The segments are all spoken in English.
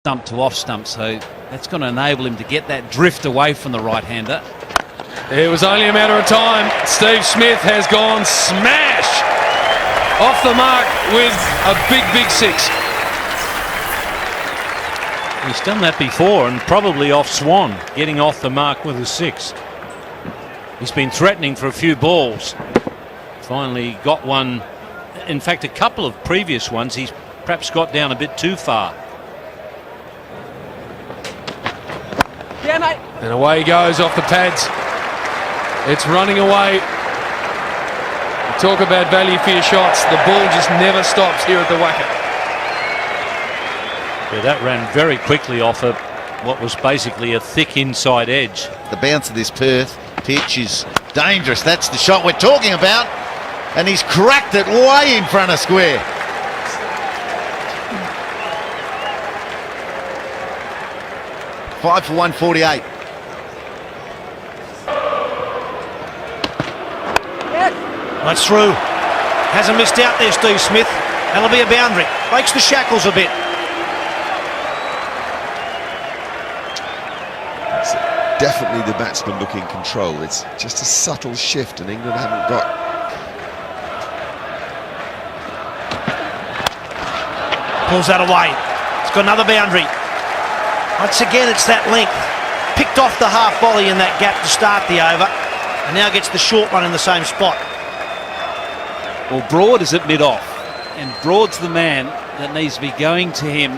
stump to off stump, so that's going to enable him to get that drift away from the right-hander. It was only a matter of time. Steve Smith has gone smash off the mark with a big six. He's done that before and probably off Swan, getting off the mark with a six. He's been threatening for a few balls. Finally got one. In fact, a couple of previous ones he's perhaps got down a bit too far. Yeah, mate. And away he goes off the pads. It's running away. You talk about value for your shots. The ball just never stops here at the WACA. Yeah, that ran very quickly off what was basically a thick inside edge. The bounce of this Perth pitch is dangerous. That's the shot we're talking about. And he's cracked it way in front of square. Five for 148. That's through. Hasn't missed out there, Steve Smith. That'll be a boundary. Breaks the shackles a bit. It's definitely the batsman looking control. It's just a subtle shift, and England haven't got. Pulls that away. It's got another boundary. Once again, it's that length. Picked off the half volley in that gap to start the over, and now gets the short one in the same spot. Well, Broad is at mid-off, and Broad's the man that needs to be going to him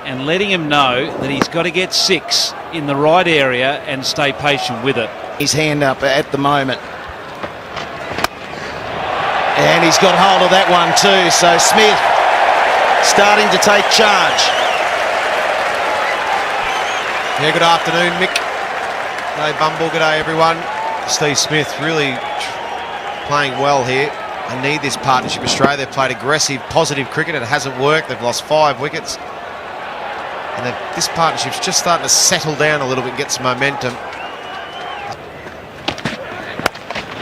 and letting him know that he's got to get six in the right area and stay patient with it. His hand up at the moment. And he's got hold of that one too, so Smith starting to take charge. Yeah, good afternoon, Mick. G'day, Bumble. G'day, everyone. Steve Smith really playing well here. They need this partnership. Australia, they've played aggressive, positive cricket. It hasn't worked. They've lost 5 wickets. And this partnership's just starting to settle down a little bit and get some momentum.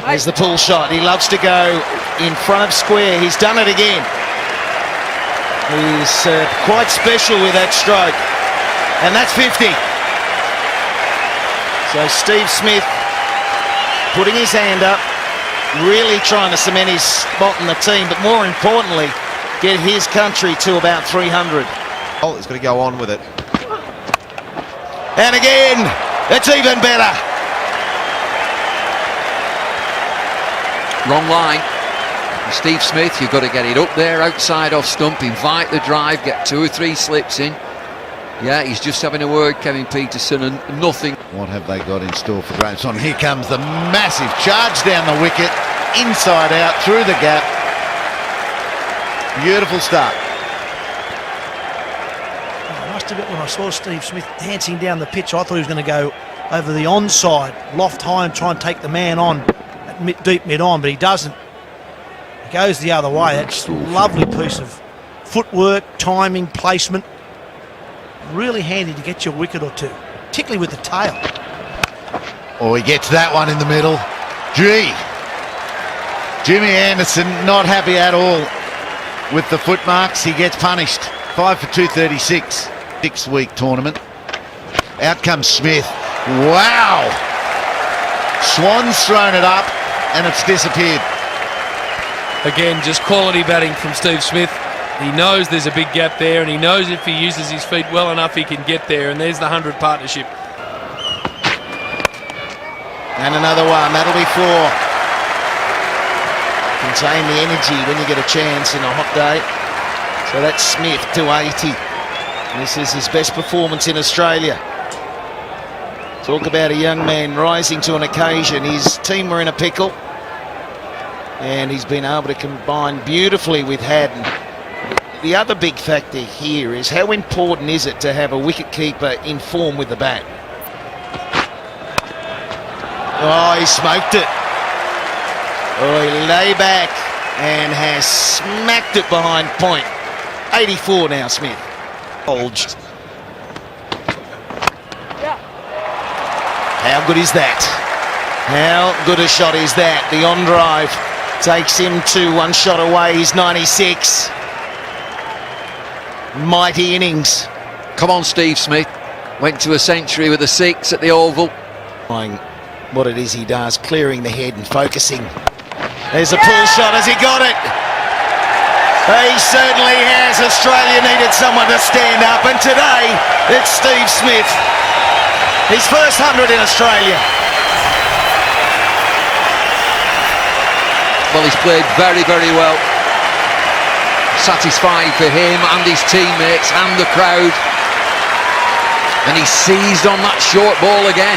There's the pull shot. He loves to go in front of square. He's done it again. He's quite special with that stroke. And that's 50. So Steve Smith putting his hand up, really trying to cement his spot in the team, but more importantly, get his country to about 300. Oh, he's got to go on with it. And again, it's even better. Wrong line. Steve Smith, you've got to get it up there, outside off stump, invite the drive, get 2 or 3 slips in. Yeah, he's just having a word, Kevin Peterson, and nothing. What have they got in store for Graham Swan? Here comes the massive charge down the wicket, inside out, through the gap. Beautiful start. I must admit, when I saw Steve Smith dancing down the pitch, I thought he was going to go over the onside, loft high and try and take the man on at deep mid-on, but he doesn't. He goes the other way. That's a lovely piece of footwork, timing, placement. Really handy to get your wicket or two, particularly with the tail. Oh, he gets that one in the middle. Gee, Jimmy Anderson not happy at all with the foot marks. He gets punished. 5 for 236. 6-week tournament. Out comes Smith. Wow! Swan's thrown it up and it's disappeared. Again, just quality batting from Steve Smith. He knows there's a big gap there, and he knows if he uses his feet well enough, he can get there. And there's the 100 partnership. And another one. That'll be 4. Contain the energy when you get a chance in a hot day. So that's Smith, 280. This is his best performance in Australia. Talk about a young man rising to an occasion. His team were in a pickle, and he's been able to combine beautifully with Haddon. The other big factor here is how important is it to have a wicketkeeper in form with the bat? Oh, he smoked it. Oh, he lay back and has smacked it behind point. 84 now, Smith. Bulged. How good is that? How good a shot is that? The on drive takes him to 1 shot away. He's 96. Mighty innings. Come on, Steve Smith. Went to a century with a 6 at the Oval. What it is he does, clearing the head and focusing. There's a pull shot. Has he got it? He certainly has. Australia needed someone to stand up, and today it's Steve Smith. His first 100 in Australia. Well, he's played very, very well. Satisfying for him and his teammates and the crowd. And he seized on that short ball again.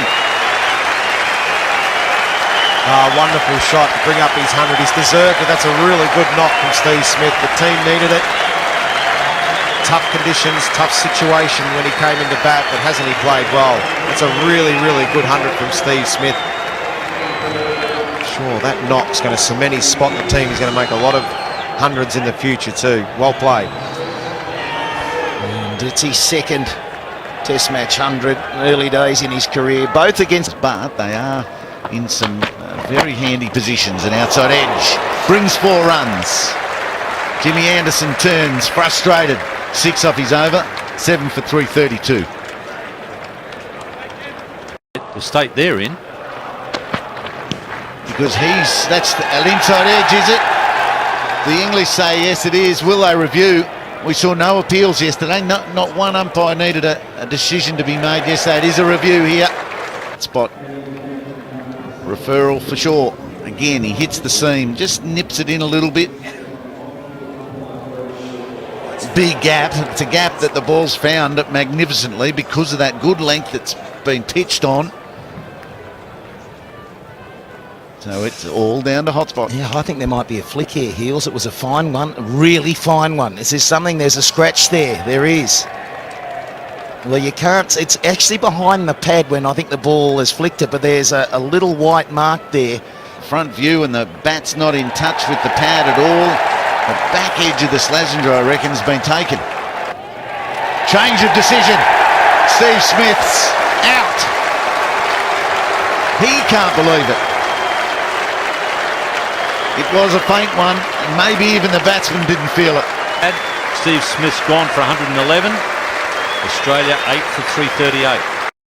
Wonderful shot to bring up his 100. He's deserved it. That's a really good knock from Steve Smith. The team needed it. Tough conditions, tough situation when he came into bat, but hasn't he played well? That's a really, really good 100 from Steve Smith. Sure, that knock's going to cement his spot in the team. He's going to make a lot of 100s in the future too. Well played. And it's his second Test match 100, early days in his career, both against, but they are in some very handy positions. An outside edge brings 4 runs. Jimmy Anderson turns frustrated. 6 off his over, 7 for 332. The state they're in. Because that's an inside edge, is it? The English say yes it is. Will they review? We saw no appeals yesterday. Not one umpire needed a decision to be made yesterday. It is a review here. Spot. Referral for sure. Again, he hits the seam, just nips it in a little bit. Big gap. It's a gap that the ball's found magnificently because of that good length that's been pitched on. So it's all down to hotspot. Yeah, I think there might be a flick here, Heels. It was a fine one, a really fine one. Is there something? There's a scratch there. There is. Well, you can't. It's actually behind the pad when I think the ball has flicked it, but there's a little white mark there. Front view, and the bat's not in touch with the pad at all. The back edge of the Slazenger, I reckon, has been taken. Change of decision. Steve Smith's out. He can't believe it. It was a faint one, and maybe even the batsman didn't feel it. Steve Smith's gone for 111. Australia 8 for 338.